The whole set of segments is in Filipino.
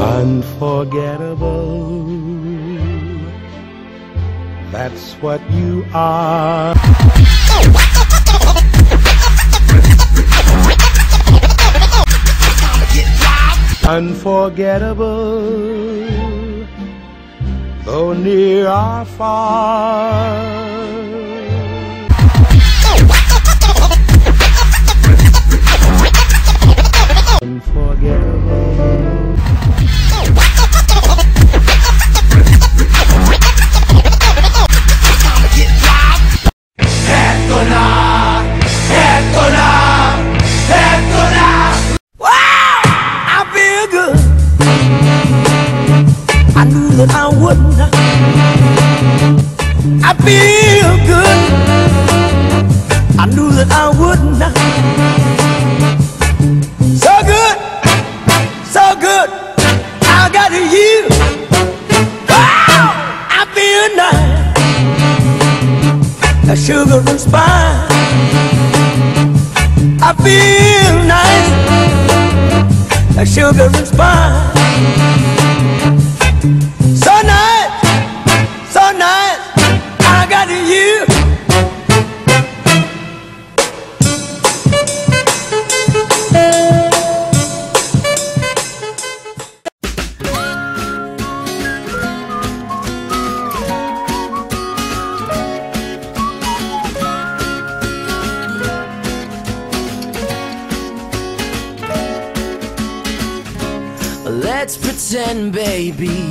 Unforgettable, that's what you are. Unforgettable, though near or far. Unforgettable. I knew that I wouldn't. I feel good. I knew that I wouldn't. So good, so good. I got you. Wow, I feel nice. A sugar and spice. I feel nice. A sugar and spice. So nice, so nice, I got you. Let's pretend, baby,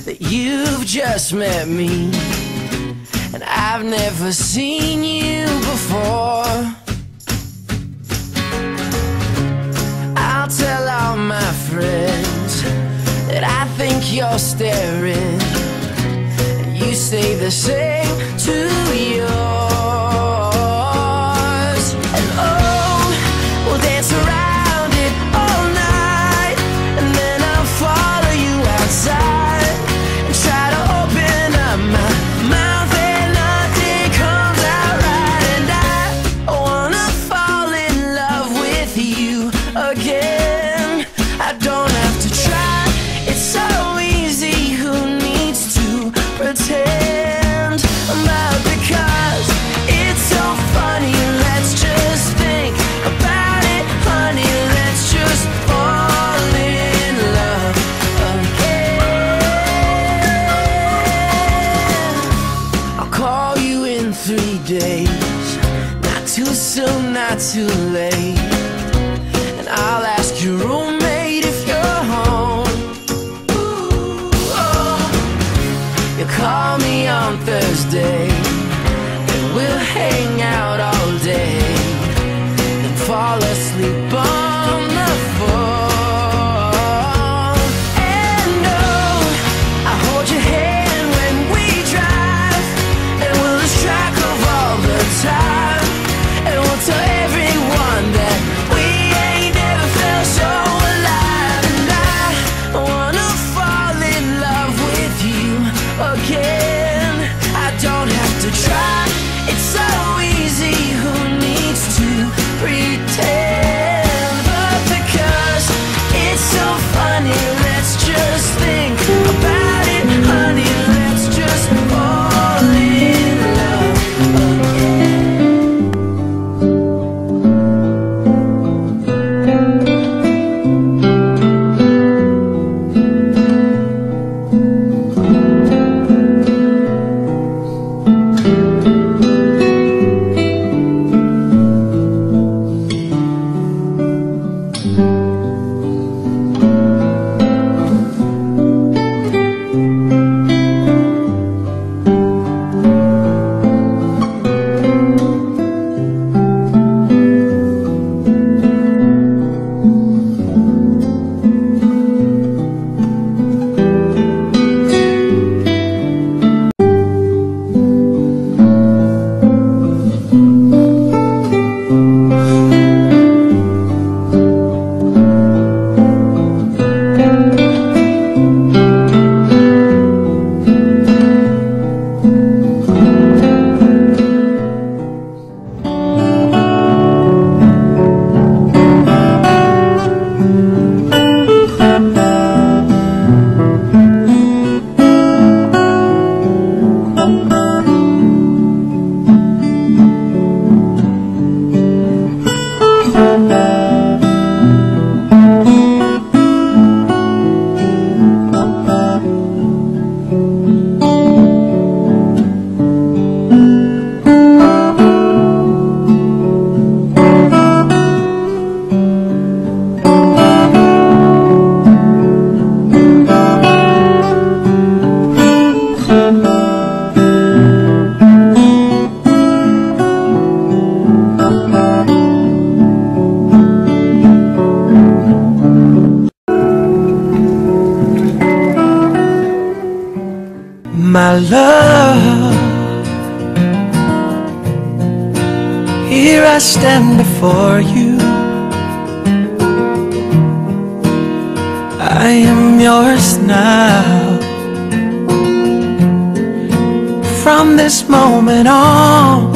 that you've just met me, and I've never seen you before. I'll tell all my friends that I think you're staring, and you say the same to yours. And oh, we'll dance around it all night, and then I'll follow you outside and try to open up my mouth and nothing comes out right. And I wanna fall in love with you again. I don't have to try, it's so easy. Who needs to pretend? But because it's so funny, let's just think about it, honey. Let's just fall in love again. I'll call you in 3 days, not too soon, not too late, and I'll ask your roommate if you're home. Ooh, oh. You call me on Thursday, and we'll hang out all day, then fall asleep on the phone. And oh, I hold your hand when we drive, and we'll lose track of all the time, and we'll tell everyone that we ain't never felt so alive. And I wanna fall in love with you again. I don't have to try, it's so easy. Who needs to pretend? But because it's so funny, let's just think about it, honey. Let's just fall in love again. My love, here I stand before you. I am yours now. From this moment on,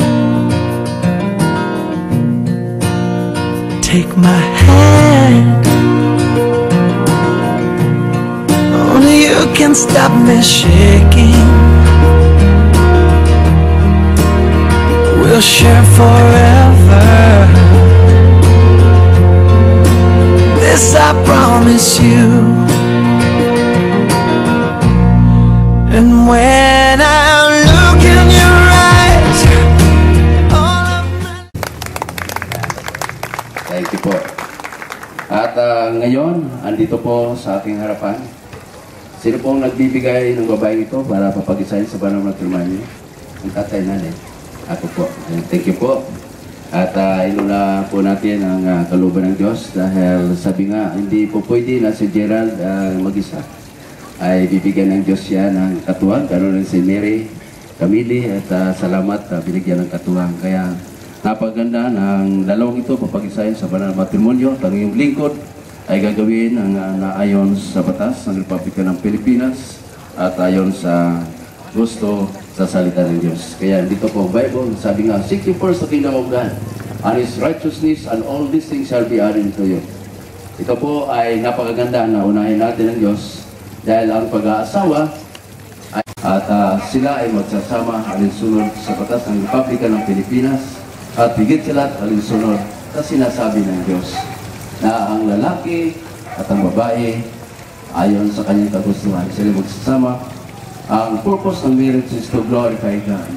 take my hand. Only you can stop me shaking. We'll share forever. This I promise you. And when I look in your eyes, all of my... Thank you po. At ngayon, andito po sa aking harapan, sino pong nagbibigay ng babaeng ito para papagisahin sa banal na matrimonyo? Ang tatay nanay. Ako po. Thank you po. At inuna po natin ang kalooban ng Diyos dahil sabi nga, hindi po pwede na si Gerald mag-isa. Ay bibigyan ng Diyos siya ng katuwang. Ganoon rin si Mary, Camille, at salamat binigyan ng katuwang. Kaya napaganda ng dalawang ito papagisahin sa banal na matrimonyo. Ang iyong lingkod ay gagawin ang naayon sa batas ng Republika ng Pilipinas at ayon sa gusto sa salita ng Diyos. Kaya dito po ang Bible, sabi nga, seek ye first the kingdom of God and His righteousness, and all these things shall be added to you. Ito po ay napakaganda na unahin natin ng Diyos dahil ang pag-aasawa at sila ay magsasama alinsunod sa batas ng Republika ng Pilipinas at higit sila alinsunod sa sinasabi ng Diyos na ang lalaki at ang babae ayon sa kanyang kagustuhan sila magsasama. Ang purpose ng marriage is to glorify God.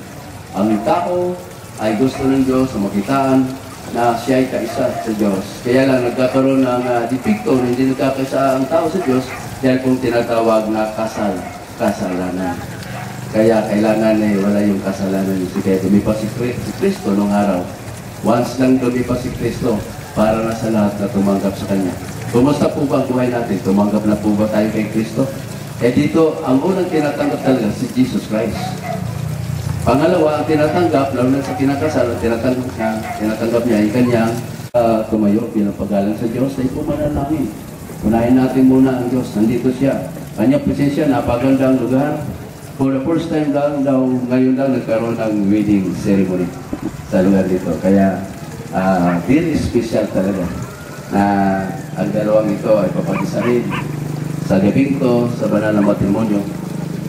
Ang tao ay gusto ng Diyos na makitaan na siya ay kaisa sa Diyos. Kaya lang nagkakaroon ng depekto na hindi nagkakaisa ang tao sa Diyos dahil kung tinatawag na kasalanan. Kaya kailangan wala yung kasalanan. Kaya lumipas si Kristo noong araw. Once lang lumipas si Kristo para na sa lahat na tumanggap sa Kanya. Kumusta po ba ang buhay natin? Tumanggap na po ba tayo kay Kristo? Dito, ang unang tinatanggap talaga si Jesus Christ. Pangalawa, ang tinatanggap, lalo na sa kinakasal, tinatanggap niya ay kanyang tumayo bilang paggalang sa Diyos ay pumanalangin. Unahin natin muna ang Diyos. Nandito siya. Kanyang presensya, napagandang lugar. For the first time lang daw, ngayon lang nagkaroon ng wedding ceremony sa lugar dito. Kaya, very special talaga na ang dalawang ito ay papagisahin sa gabing ito, sa banal na matrimonyo,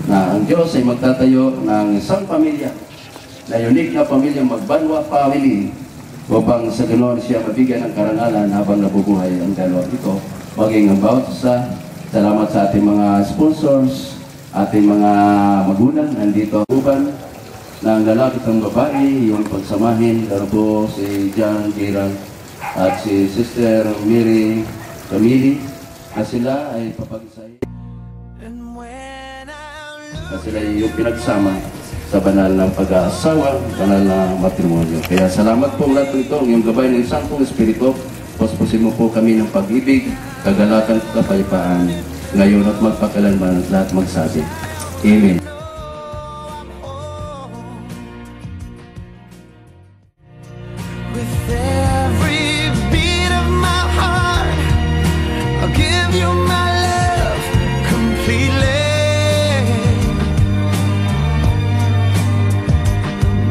na ang Diyos ay magtatayo ng isang pamilya, na unique na pamilya, Magbanwa family, upang sa ganoon siya mabigyan ng karangalan habang nabubuhay ang dalawang ito. Maging ang bawat isa, salamat sa ating mga sponsors, ating mga magulang, nandito uban ng lalaki at babae, yung pagsamahin, lalo po si John, Gerald, at si Sister Mary, Camille, na sila ay papagisahin. Na sila yung pinagsama sa banal ng pag-aasawa, banal na matrimonyo. Kaya salamat po lahat ito, ang iyong gabay ng isang pong Espiritu. Puspusin mo po kami ng pag-ibig, kagalakan at kapayapaan, ngayon at magpakailanman at lahat magsabi. Amen. With every beat of my heart, I'll give you my love completely.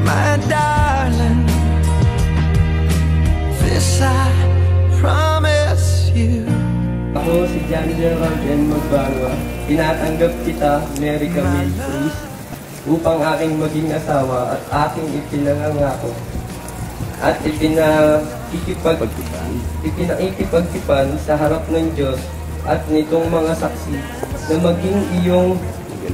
My darling, this I promise you. Ako si John Gerald N. Magbanwa. Tinatanggap kita, Mary Camille Cruz, upang aking maging asawa at aking ipinangangako at ipinaikipagtipan sa harap ng Diyos at nitong mga saksi na maging iyong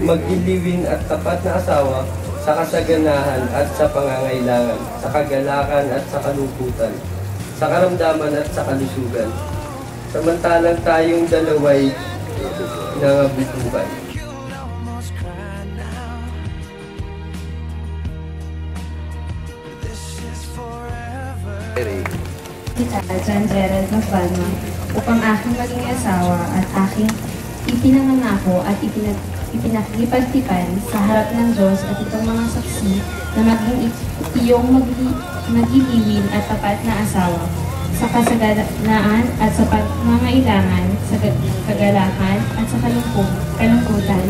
magiliwin at tapat na asawa sa kasaganahan at sa pangangailangan, sa kagalakan at sa kaluputan, sa karamdaman at sa kalusugan. Samantalang tayong dalaway nangabubukan. Kita, John Gerald Magbanwa, upang aking maging asawa at aking ipinangangako at ipinagtipan sa harap ng Diyos at itong mga saksi na maging iyong magiliwin at tapat na asawa sa kasaganaan at sa pangangailangan, sa kagalakan at sa kalungkutan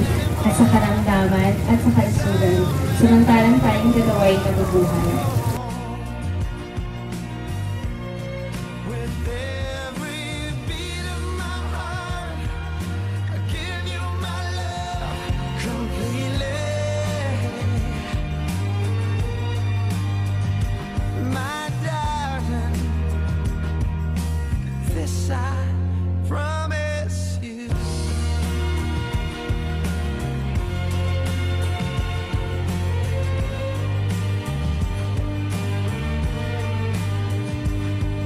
at sa karamdaman at sa kaisugan, samantalang tayong dalawa ay nabubuhay. With every beat of my heart, I give you my love completely. My darling, this I promise you.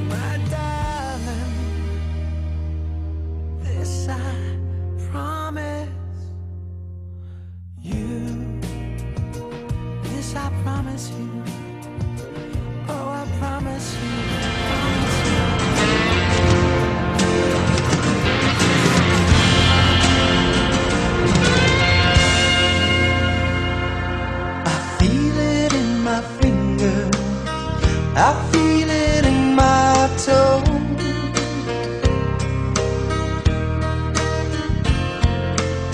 My darling, this I promise you. This I promise you. Oh, I promise you. Promise you. I feel it in my finger. I feel it in my toe.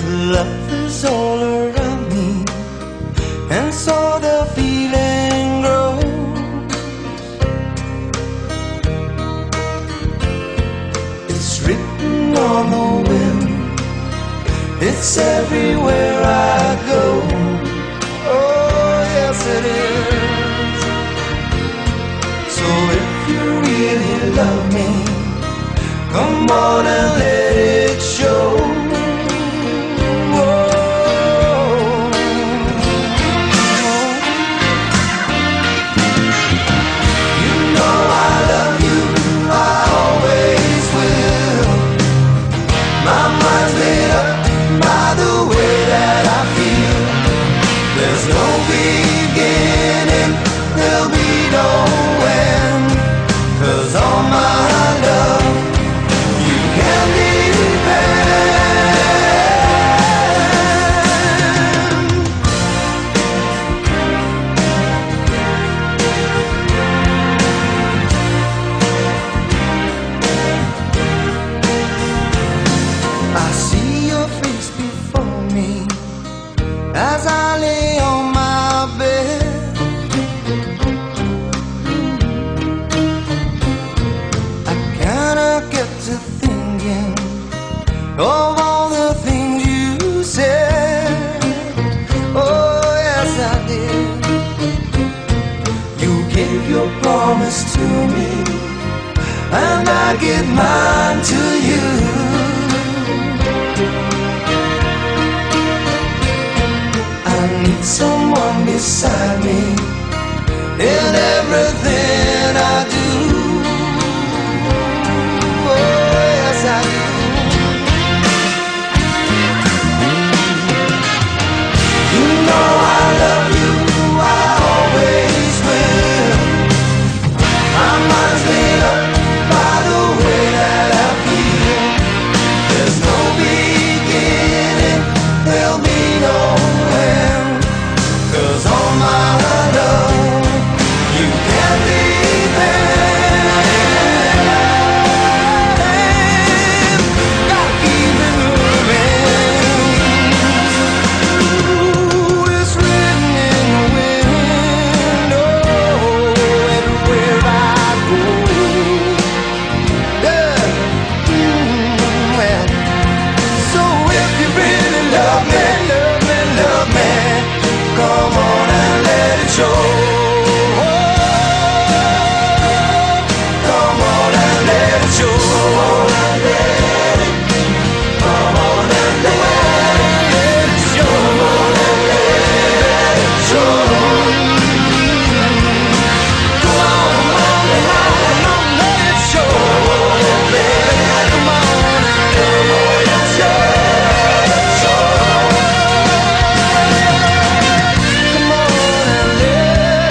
Love is all around me, and so the feeling grows. It's written on the wind, it's everywhere I go. Oh, yes it is. So if you really love me, come on and let it show. You know I love you, I always will. My mind's made up by the way that I feel. There's no beginning, there'll be no end. 'Cause all my love, you can depend. I see your face before me as I lay on my bed. I cannot get to thinking of all the things you said. Oh, yes, I did. You gave your promise to me, and I give mine to you. I need someone beside me in everything I do. Oh, yes, I do. You know I love you, I always will. My mind's made up by the way that I feel. There's no beginning, there'll be no end. 'Cause all my love, you can depend. Gotta keep it moving. Ooh, it's written in the wind. Oh, everywhere I go. Yeah. Well, so if you really love me, love me, love me, come on and let it show. Come on and let it show. Come on and let it show. Show. Come on and let it show. Come on and let it show. Come on and let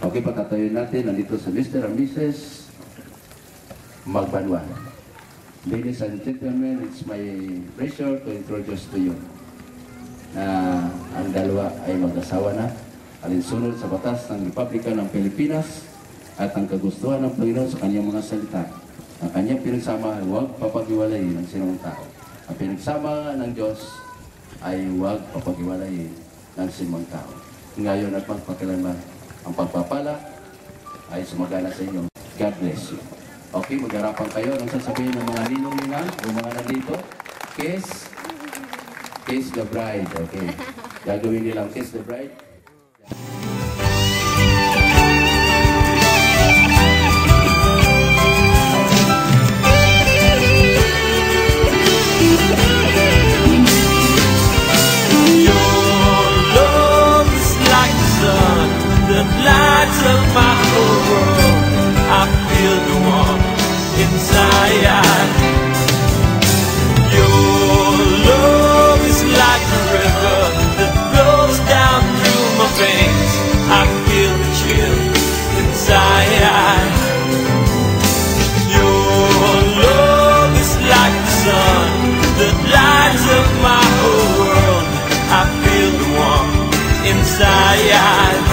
Okay, patatayin natin. Nandito sa Mr. and Mrs. Magbanwan. Ladies and gentlemen, it's my pleasure to introduce to you na ang dalawa ay mag-asawa na alinsunod sa batas ng Republika ng Pilipinas at ang kagustuhan ng Panginoon sa kanyang mga salita. Ang kanyang pinagsama ay huwag papag-iwalayin ng sinong tao. Ang pinagsama ng Diyos ay huwag papag-iwalayin ng sinong tao. Ngayon at magpakilanman, ang pagpapala ay sumagana sa inyo. God bless you. Okay, mag-harapan kayo. Anong sasabihin ng mga ninong-ninang o mga nandito? Kiss the bride. Okay. Gagawin nilang kiss the bride. Lights of my whole world, I feel the warmth inside. Your love is like a river that flows down through my veins. I feel the chill inside. Your love is like the sun that lights up my whole world. I feel the warmth inside.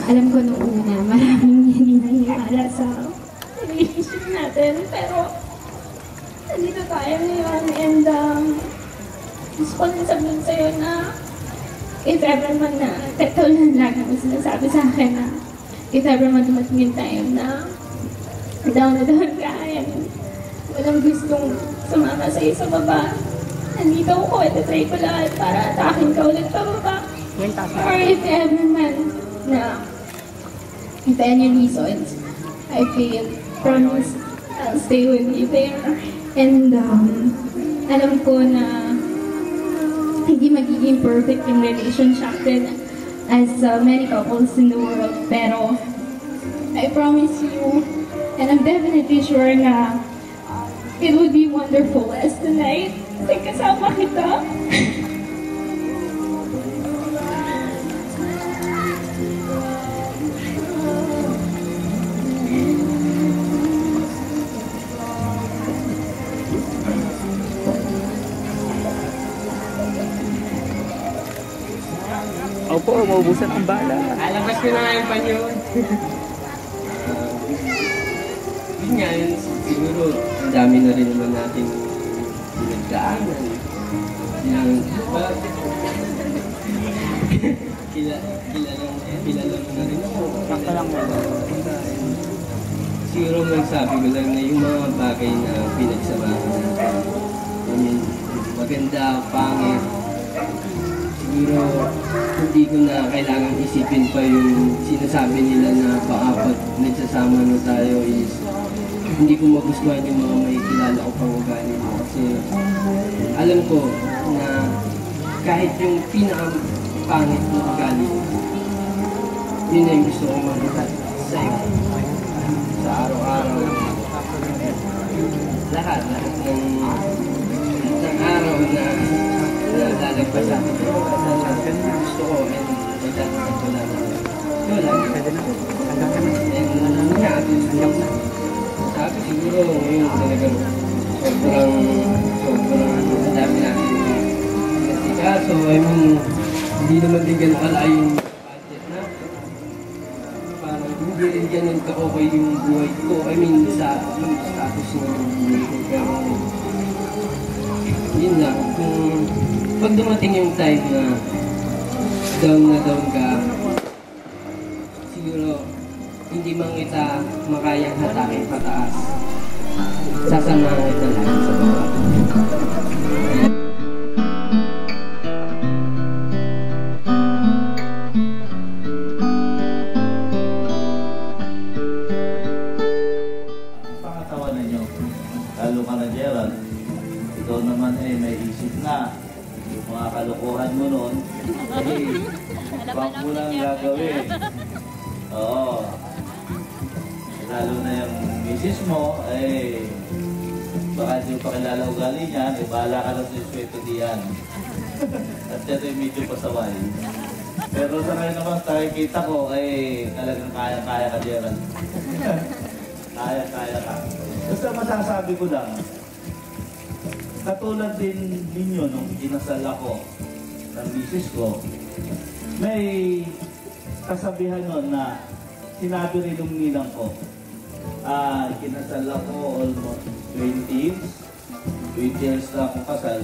Alam ko nung una, maraming hindi nangyayala sa relationship natin, pero nandito tayo ngayon, and gusto ko lang sabihin sa'yo na if ever man na, ito lang lagi mo sinasabi sa akin na if ever man dumating yung time na down na down ka, and walang gustong sumama sa'yo sa baba, nandito ako, itatry ko lahat para atakin ka ulit pa baba. Or if ever man na if any reasons I feel, promise I'll stay with you there. And alam ko na hindi magiging perfect yung relationship din as many couples in the world, pero I promise you, and I'm definitely sure na it would be wonderful as tonight kasi kasama kita. Opo, maubusan ang bala. Alabas ko na nga yung panyo. Yun nga, siguro, ang dami na rin naman natin pinagdaanan. Kilala mo na rin ako. Baka lang mo. Siguro magsabi ko lang na yung mga bagay na pinagsamahan natin. I mean, maganda, pangit. Siguro, hindi ko na kailangan isipin pa yung sinasabi nila na baka pag nagsasama na tayo is hindi ko magustuhan yung mga may kilala ko pang ugali mo. Kasi alam ko na kahit yung pinakapangit na ugali mo, yun na yung gusto kong magulat sa'yo. Sa araw-araw, lahat ng araw na lalagpas sa akin. Gusto ko, and magdadagdag ko lang. Ito lang. And nga, sabi siguro ngayon talagang sobrang dami natin pinatika. So, I mean, hindi naman din ganun kalayo yung budget na. Parang hindi rin ganun ka-okay yung buhay ko. I mean, sa yung status ng buhay ko. Pero, yun lang. Kung pag dumating yung time na down ka, siguro hindi man kita makayang hatakin pataas. Sasamahan kita lang sa baba. Pakatawanan niyo. Wag mo nang gagawin. Oo. Lalo na yung misis mo, eh, baka hindi mo pakilala ugali niyan, eh, bahala ka lang sa sweldo diyan. At yan ay medyo pasaway. Pero sa ngayon naman, nakikita ko, eh, talagang kaya-kaya ka diyan. Kaya-kaya ka. Basta masasabi ko lang, katulad din ninyo nung kinasal ako ng misis ko, may kasabihan nun na sinabi rin ng ninang ko. Kinasal ako almost 20 years na akong kasal.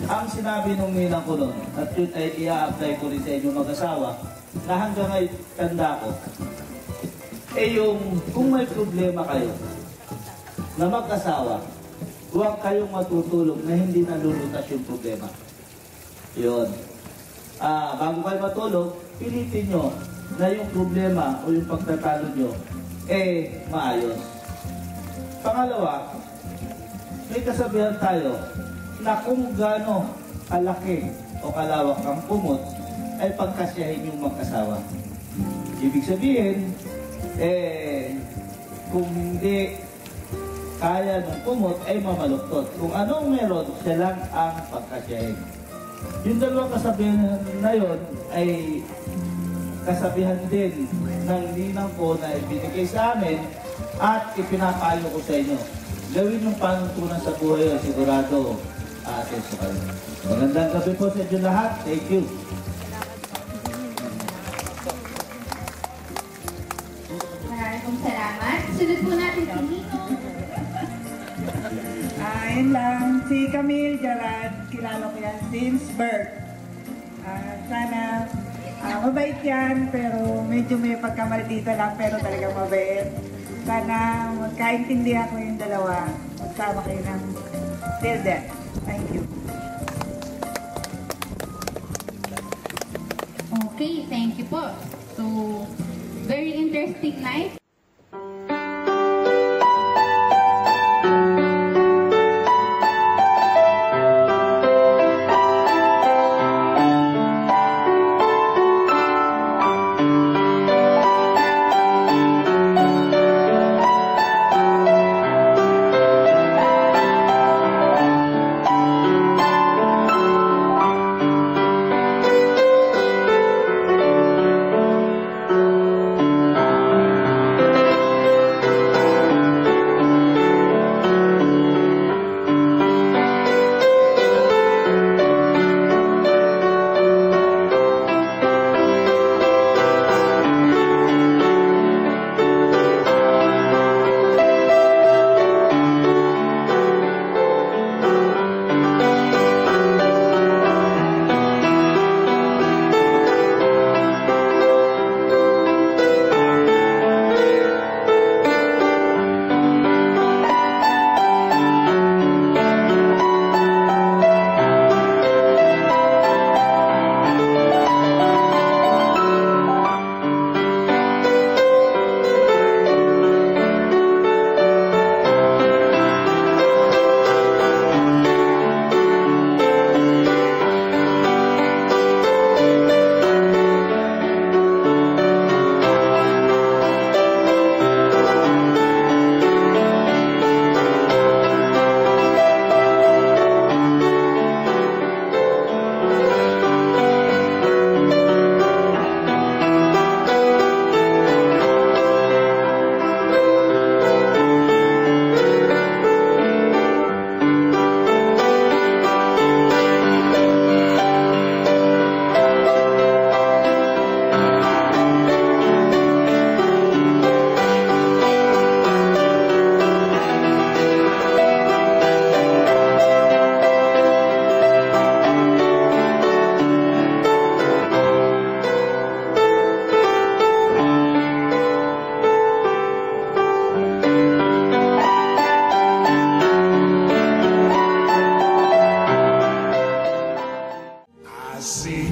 Ang sinabi ng ninang ko nun, at yun ay i-apply ko rin sa inyong mag-asawa, na hanggang ay tanda ko, eh yung kung may problema kayo na mag-asawa, huwag kayong matutulog na hindi nalulutas yung problema. Yun. Bago kayo matulog, pilitin nyo na yung problema o yung pagtatalo nyo, eh, maayos. Pangalawa, may kasabihan tayo na kung gaano kalaki o kalawak ang kumot, ay pagkasyahin yung mag-asawa. Ibig sabihin, eh, kung hindi kaya ng kumot, ay mamaluktot. Kung anong meron, siya lang ang pagkasyahin. Yung dalawang kasabihan na yun ay kasabihan din ng ninang ko na ibinigay sa amin at ipinapayo ko sa inyo. Gawin yung panuntunan sa buhay, sigurado aatin sa kayo. Magandang gabi po sa inyo lahat. Thank you. Maraming salamat. Sunod po natin si Nino. Ayun lang, si Camille Gerard, kilala ko yan since birth. Sana mabait yan, pero medyo may pagkamali dito lang, pero talagang mabait. Sana magkaintindihan ko yung dalawa, magsama kayo ng till death. Thank you. Okay, thank you po. So, very interesting life.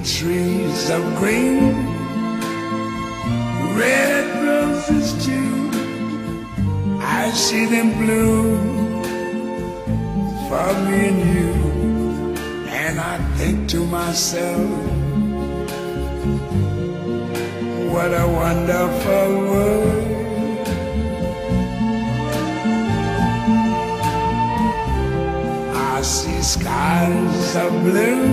trees of green, red roses too. I see them bloom for me and you, and I think to myself, What a wonderful world. I see skies of blue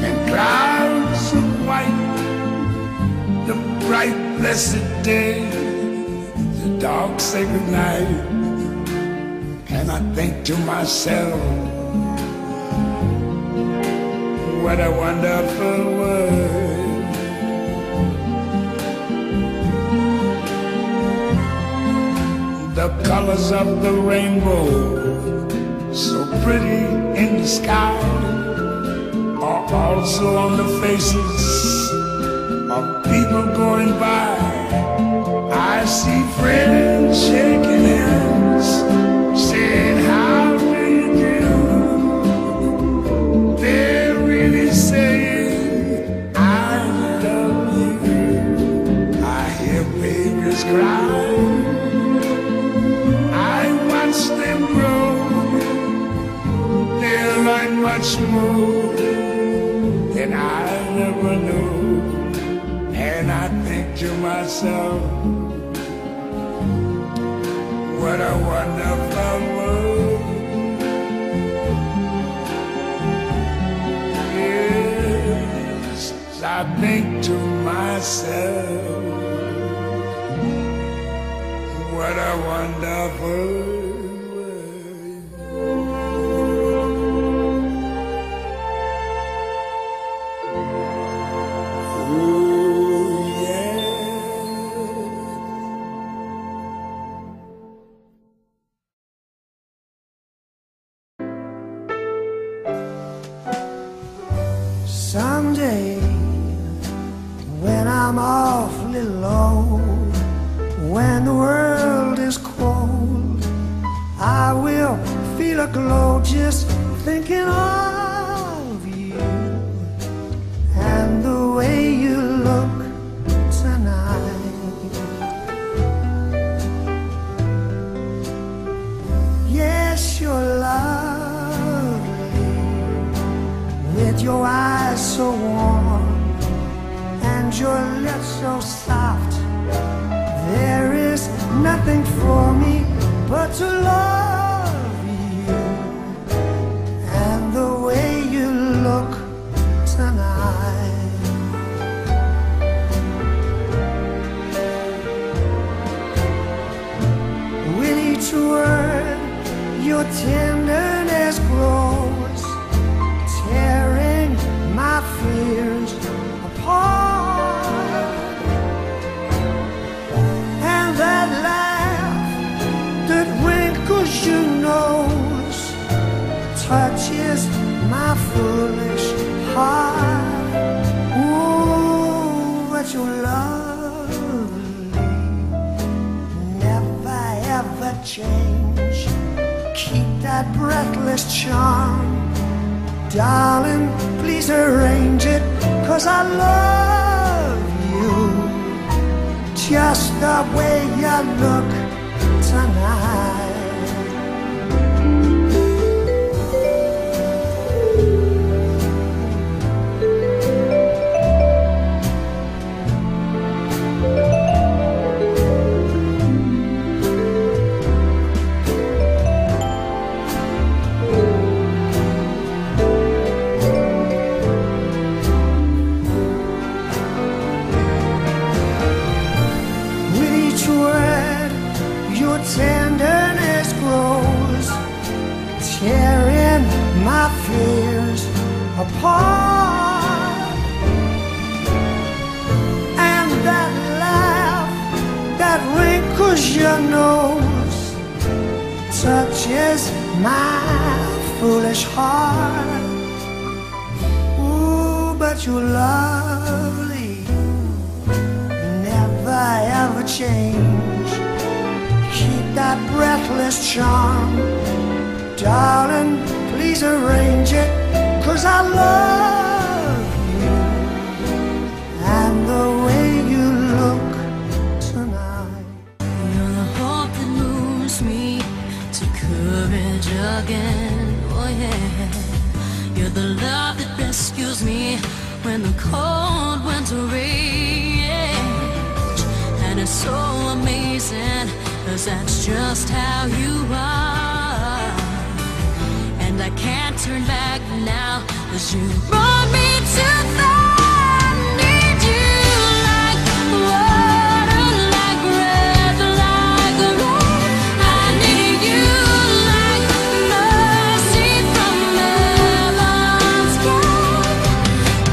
and clouds of white, the bright blessed day, the dark sacred night. And I think to myself, what a wonderful world. The colors of the rainbow, so pretty in the sky, are also on the faces of people going by. I see friends shaking hands, saying, how do you do? They're really saying, I love you. I hear babies cry, I watch them grow. They'll learn much more than I never knew. And I think to myself, what a wonderful world. Yes, I think to myself, what a wonderful world. Someday, when I'm awfully low, when the world is cold, I will feel a glow just thinking of you and the way you look tonight. Yes, you're lovely, with your eyes so warm and your lips so soft. There is nothing for me but to love you and the way you look tonight. With each word, your tenderness grows, tearing my fears apart. And that laugh that wrinkles your nose touches my foolish heart. Ooh, but you're lovely, never ever change. Keep that breathless charm, darling, please arrange it, 'cause I love you just the way you look tonight. Tenderness grows, tearing my fears apart. And that laugh that wrinkles your nose touches my foolish heart. Ooh, but you're lovely, never ever change. Keep that breathless charm, darling, please arrange it, 'cause I love you and the way you look tonight. You're the hope that moves me to courage again, oh yeah. You're the love that rescues me when the cold winter raged. And it's so amazing, 'cause that's just how you are. And I can't turn back now, 'cause you brought me to the need you like water, like breath, like a rain. I need you like mercy from heaven's sky.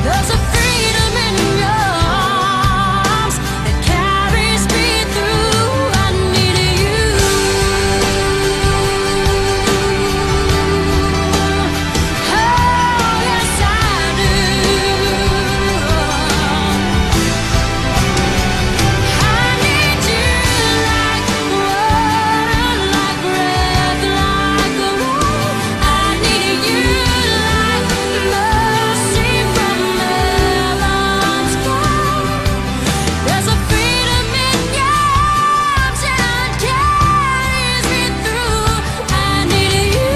There's a freedom in your arms that carries me through. I need you. Oh, yes, I do. I need you like water, like breath, like a rain. I need you like mercy from heaven's sky. There's a freedom in your arms that carries me through. I need you.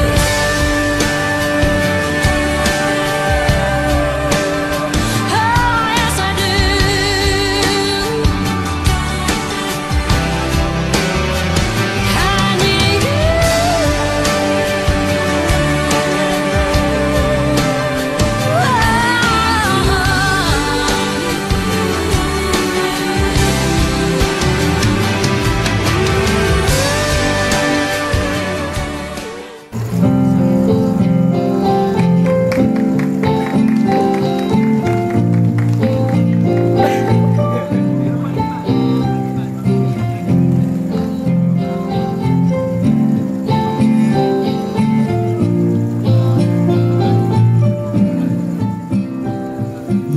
Oh, yes, I do. I need you.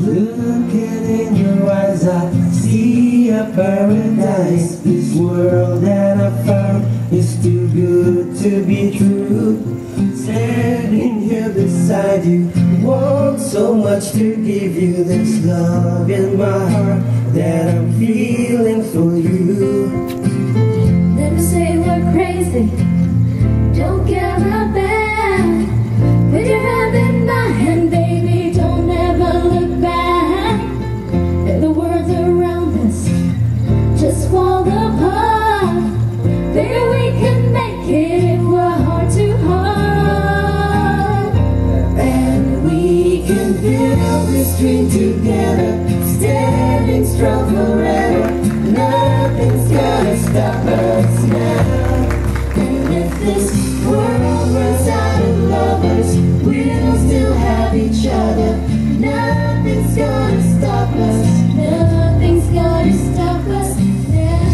Looking in your eyes, I see a paradise. This world that I found is too good to be true. Standing here beside you, want so much to give you. This love in my heart that I'm feeling for you. Let me say we're crazy. Don't care about that. Put your hand in my hand, baby. Don't ever look back. Let the words around us just fall apart. Baby, we can make it if we're heart to heart. And we can build this dream together, standing strong forever. Nothing's gonna stop us now. And if this world runs out of lovers, we'll still have each other. Nothing's gonna stop us. Nothing's gonna stop us now.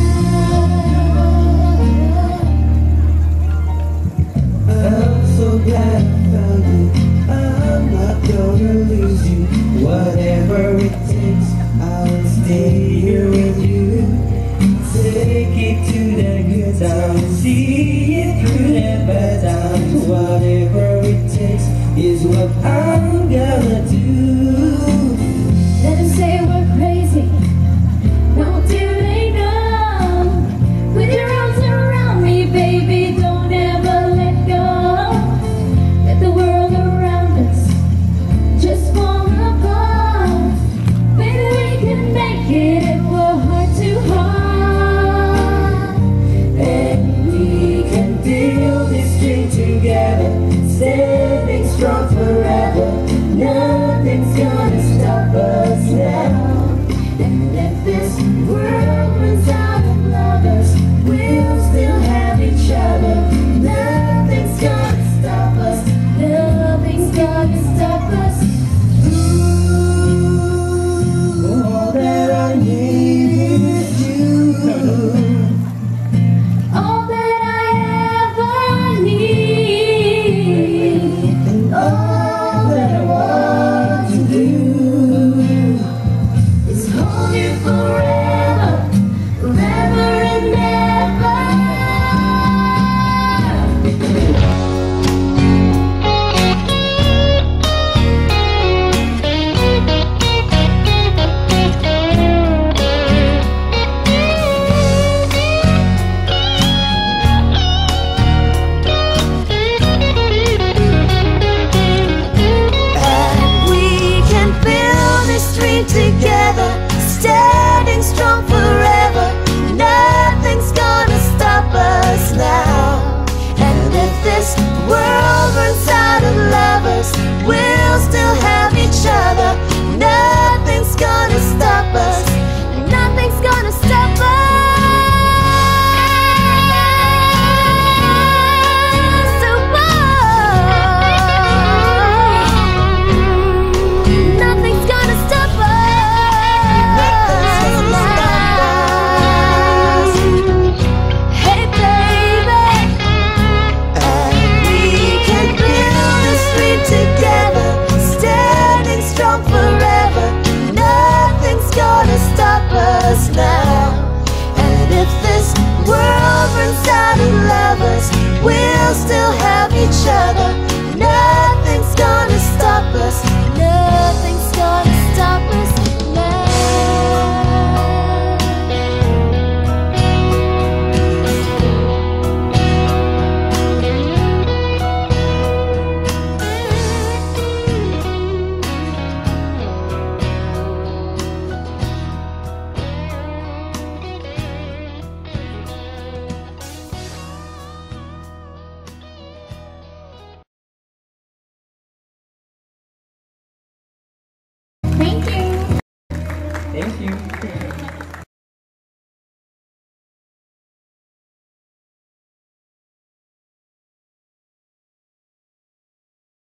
still have each other. Nothing's gonna stop us. Nothing's gonna stop us now. Thank you. Thank you.